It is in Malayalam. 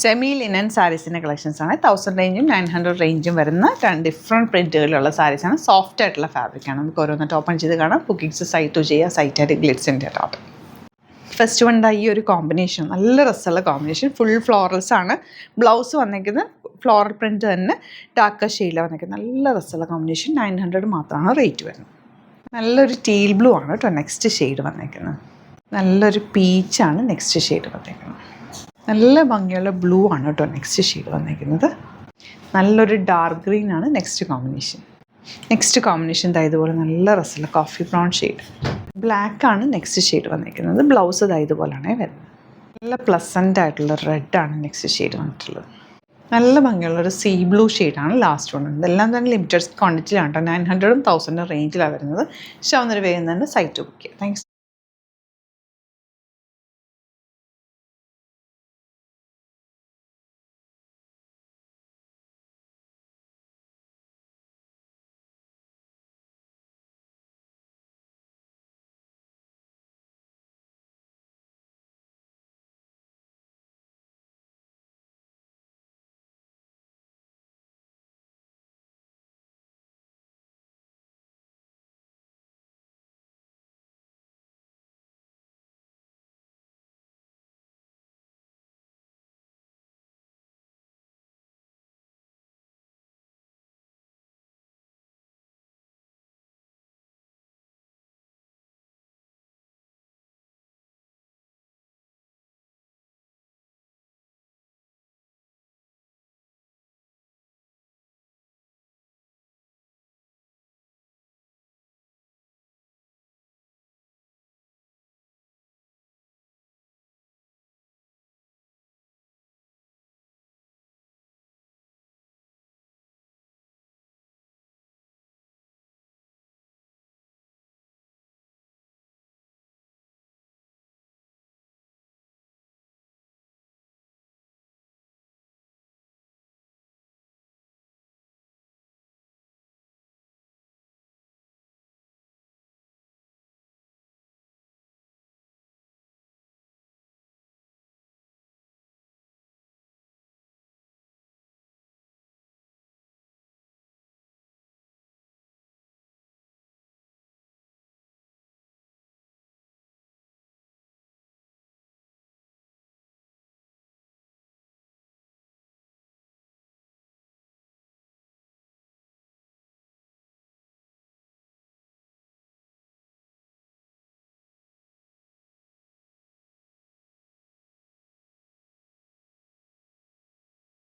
Semi linen സാരീസിൻ്റെ കളക്ഷൻസാണ്. 1000 റേഞ്ചും 900 റേഞ്ചും വരുന്ന ഡിഫറെൻറ്റ് പ്രിൻറ്റുകളിലുള്ള സാരീസാണ്. സോഫ്റ്റ് ആയിട്ടുള്ള ഫാബ്രിക്കാണ്. നമുക്ക് ഓരോന്നിട്ട് ഓപ്പൺ ചെയ്ത് കാണാം. ബുക്കിങ്സ് സൈറ്റ് ചെയ്യുക. സൈറ്റായിട്ട് ഗ്ലിറ്റ്സിൻ്റെ ടോപ്പ്. ഫസ്റ്റ് വണ്ട ഈ ഒരു കോമ്പിനേഷൻ നല്ല രസമുള്ള കോമ്പിനേഷൻ. ഫുൾ ഫ്ലോറൽസ് ആണ്. ബ്ലൗസ് വന്നിരിക്കുന്നത് ഫ്ലോറൽ പ്രിൻറ്റ് തന്നെ ഡാർക്ക് ഷെയ്ഡിലാണ് വന്നിരിക്കുന്നത്. നല്ല രസമുള്ള കോമ്പിനേഷൻ. 900 മാത്രമാണ് റേറ്റ് വരുന്നത്. നല്ലൊരു ടീൽ ബ്ലൂ ആണ് കേട്ടോ നെക്സ്റ്റ് ഷെയ്ഡ് വന്നിരിക്കുന്നത്. നല്ലൊരു പീച്ചാണ് നെക്സ്റ്റ് ഷെയ്ഡ് വന്നിരിക്കുന്നത്. നല്ല ഭംഗിയുള്ള ബ്ലൂ ആണ് കേട്ടോ നെക്സ്റ്റ് ഷെയ്ഡ് വന്നിരിക്കുന്നത്. നല്ലൊരു ഡാർക്ക് ഗ്രീൻ ആണ് നെക്സ്റ്റ് കോമ്പിനേഷൻ. നെക്സ്റ്റ് കോമ്പിനേഷൻ ഇതുപോലെ നല്ല രസമുള്ള കോഫി ബ്രൗൺ ഷെയ്ഡ്. ബ്ലാക്ക് ആണ് നെക്സ്റ്റ് ഷെയ്ഡ് വന്നിരിക്കുന്നത്. ബ്ലൗസ് ഇതുപോലെയാണ് വരുന്നത്. നല്ല പ്ലസൻ്റ് ആയിട്ടുള്ള റെഡാണ് നെക്സ്റ്റ് ഷെയ്ഡ് വന്നിട്ടുള്ളത്. നല്ല ഭംഗിയുള്ളൊരു സീ ബ്ലൂ ഷെയ്ഡാണ് ലാസ്റ്റ് വൺ. ഇതെല്ലാം തന്നെ ലിമിറ്റഡ് ക്വാണ്ടിറ്റിയിലാണ് കേട്ടോ. 900 1000 റേഞ്ചിലാണ് വരുന്നത്. ഇഷ്ടമാവുന്നൊരു വേഗം തന്നെ സൈറ്റ് ബുക്ക് ചെയ്യുക. താങ്ക്സ്.